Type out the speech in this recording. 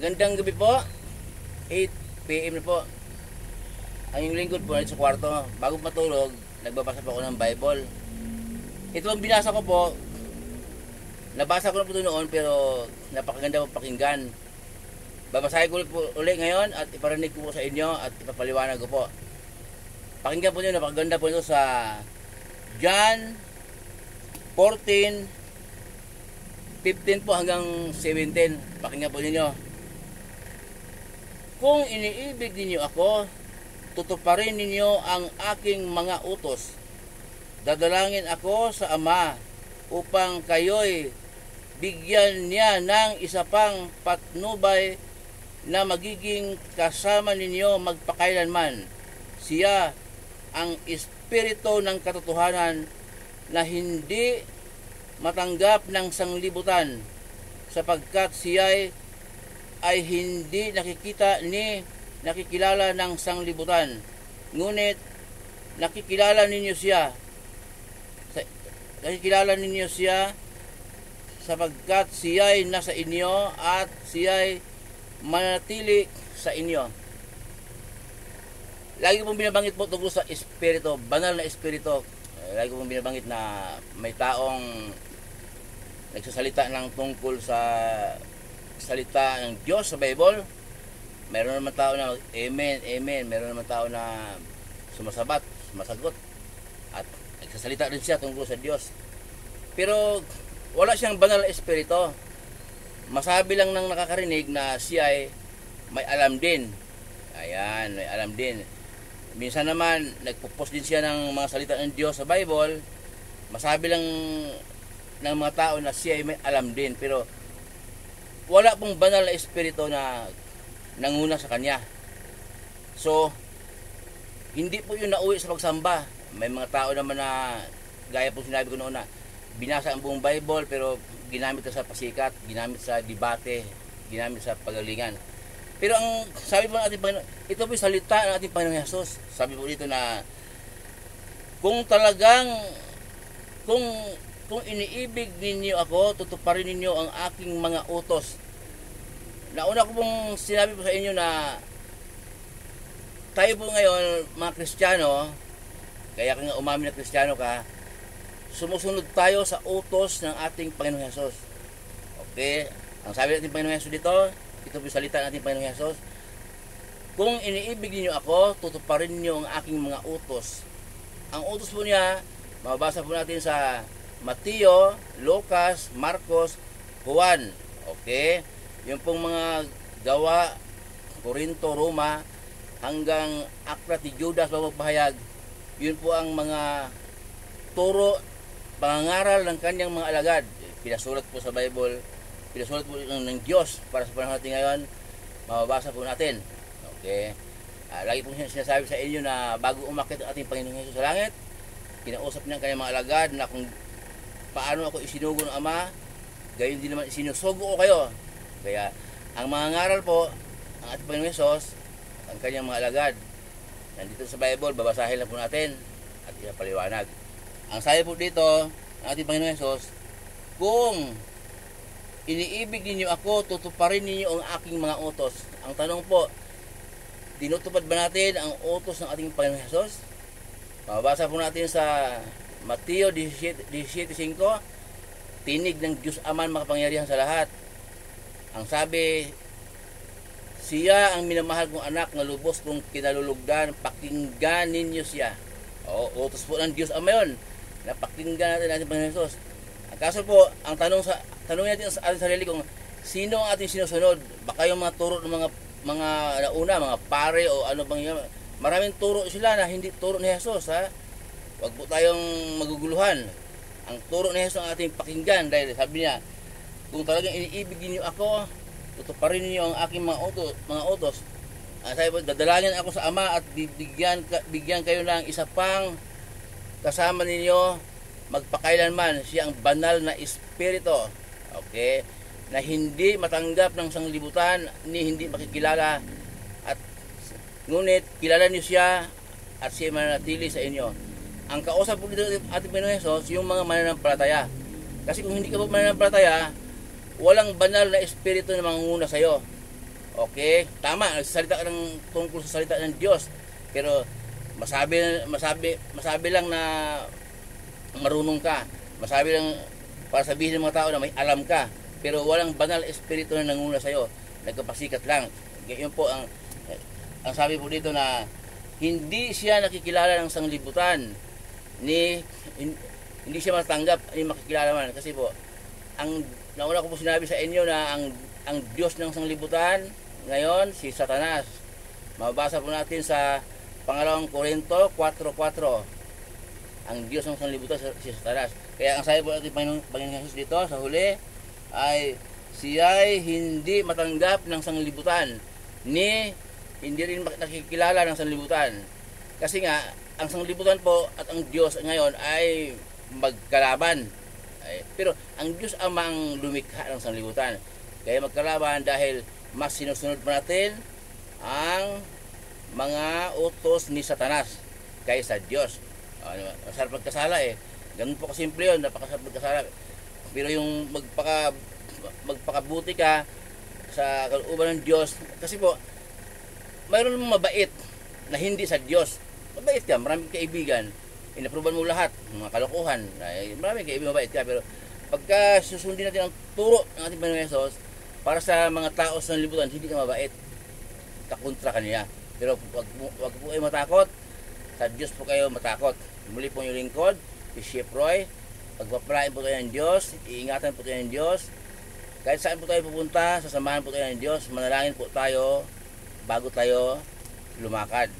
Magandang gabi po. 8 PM na po. Ang yung lingkod po sa kwarto. Bago matulog, nagbabasa po ako ng Bible. Ito ang binasa ko po. Nabasa ko na po ito noon pero napakaganda po pakinggan. Babasahin ko po ulit ngayon at iparinig ko po sa inyo at ipapaliwanag ko po. Pakinggan po nyo, napakaganda po ito sa John 14:15 po hanggang 17. Pakinggan po ninyo. Kung iniibig ninyo ako, tutuparin ninyo ang aking mga utos. Dadalangin ako sa Ama upang kayo'y bigyan niya ng isa pang patnubay na magiging kasama ninyo magpakailanman. Siya ang Espiritu ng katotohanan na hindi matanggap ng sanglibutan, sapagkat siya ay hindi nakikita ni nakikilala ng sanglibutan. Ngunit nakikilala ninyo siya sapagkat siya ay nasa inyo at siya ay manatili sa inyo. Lagi pong binabanggit po tungkol sa Espiritu, banal na Espiritu. Lagi pong binabanggit na may taong nagsasalita ng tungkol sa salita ng Diyos sa Bible. Meron naman tao na amen, amen. Meron naman tao na sumasagot at nagsasalita rin siya tungkol sa Diyos. Pero wala siyang banal na espiritu. Masabi lang ng nakakarinig na siya ay may alam din. Ayan, may alam din. Minsan naman nagpo-post din siya ng mga salita ng Diyos sa Bible. Masabi lang ng mga tao na siya ay may alam din, pero wala pong banal na espiritu na nanguna sa kanya. So, hindi po yun nauwi sa pagsamba. May mga tao naman na, gaya po sinabi ko noon na, binasa ang buong Bible pero ginamit sa pasikat, ginamit sa debate, ginamit sa pagalingan. Pero ang sabi po ng ating Panginoon, ito po yung salita ng ating Panginoon Jesus. Sabi po dito na, kung talagang, kung iniibig ninyo ako, tutuparin ninyo ang aking mga utos. Nauna ko pong sinabi po sa inyo na tayo po ngayon, mga Kristiyano, kaya ka nga umamin na Kristiyano ka, sumusunod tayo sa utos ng ating Panginoon Hesus. Okay? Ang sabi ng ating Panginoon Hesus dito, ito po yung salita ng ating Panginoon Hesus. Kung iniibig ninyo ako, tutuparin ninyo ang aking mga utos. Ang utos po niya, mababasa po natin sa Mateo, Lucas, Marcos, Juan. Okay? Yung pong mga gawa, Corinto, Roma, hanggang aklat ni Judas mapapahayag, yun po ang mga turo, pangangaral ng kanyang mga alagad. Pinasulat po sa Bible, pinasulat po ng Diyos para sa panahon natin ngayon, mababasa po natin. Okay? Lagi po sinasabi sa inyo na bago umakyat ang ating Panginoon Jesus sa langit, kinausap niya ang kanyang mga alagad na kung paano ako isinugo ng Ama, gayon din naman isinusugo ko kayo. Kaya ang mga ngaral po, ang ating Panginoon Jesus, ang kanyang mga alagad, nandito sa Bible, babasahin lang po natin at ipapaliwanag. Ang sabi po dito, ang ating Panginoon Jesus, kung iniibig ninyo ako, tutuparin ninyo ang aking mga utos. Ang tanong po, tinutupad ba natin ang utos ng ating Panginoon Jesus? Mababasa po natin sa Mateo 17:5, tinig ng Diyos Aman makapangyarihan sa lahat. Ang sabi, siya ang minamahal kong anak na lubos kong kinalulugdan, pakinggan ninyo siya. Utos po ng Diyos Ama yun, na pakinggan natin natin Panginoon Jesus. Ang kaso po, ang tanongin natin sa ating sarili kung sino ang ating sinusunod. Baka yung mga turo ng mga nauna, mga pare o ano bang yun. Maraming turo sila na hindi turo ni Jesus, ha? Huwag po tayong maguguluhan. Ang turo ni Jesus ang ating pakinggan dahil sabi niya, kung talagang iniibig niyo ako, tutuparin niyo ang aking mga utos. Sabi po, dadalangin ako sa Ama at bigyan kayo ng isa pang kasama ninyo magpakailanman. Siya ang banal na Espiritu. Okay? Na hindi matanggap ng sanglibutan ni hindi makikilala, at ngunit kilala niyo siya at siya mananatili sa inyo. Ang kausap po dito ating Panginoon Jesus, yung mga mananampalataya. Kasi kung hindi ka po mananampalataya, walang banal na espiritu na mangunguna sa iyo. Okay, tama, nagsasalita ka ng tungkol sa salita ng Diyos. Pero masabi lang na marunong ka. Masabi lang para sabihin ng mga tao na may alam ka. Pero walang banal espiritu na nanguna sa'yo. Nagkapasikat lang. Yun po ang sabi po dito na hindi siya nakikilala ng sanglibutan. Hindi siya matanggap, hindi makikilala man. Kasi po, nauna ko po sinabi sa inyo na ang Diyos ng sanglibutan ngayon, si Satanas. Mababasa po natin sa pangalawang Korinto 4:4. Ang Diyos ng sanglibutan si Satanas. Kaya ang sabi po natin Panginoon Jesus dito sa huli ay siya'y hindi matanggap ng sanglibutan hindi rin nakikilala ng sanglibutan. Kasi nga, ang sanglibutan po at ang Diyos ngayon ay magkalaban. Pero ang Diyos amang lumikha ng sanglibutan. Kaya magkalaban dahil mas sinusunod pa natin ang mga utos ni Satanas kaysa Diyos. Masarap magkasala Ganun po kasimple yun, napakasarap magkasala. Pero yung magpakabuti ka sa kalooban ng Diyos, kasi po, mayroon mong mabait na hindi sa Diyos. Mabait ka, maraming kaibigan, inaproban mo lahat, mga kalokohan, maraming kaibigan mabait ka, pero pagka susundin natin ang turo ng ating Panginoon Jesus, para sa mga tao sa libutan, hindi ka mabait. Kakontra ka niya. Pero wag po kayo matakot. Sa Diyos po kayo matakot. Muli po yung lingkod, si Chef Roy. Pagpapalain po tayo ng Diyos. Iingatan po tayo ng Diyos. Kahit saan po tayo pupunta, sasamahan po tayo ng Diyos. Manalangin po tayo bago tayo lumakad.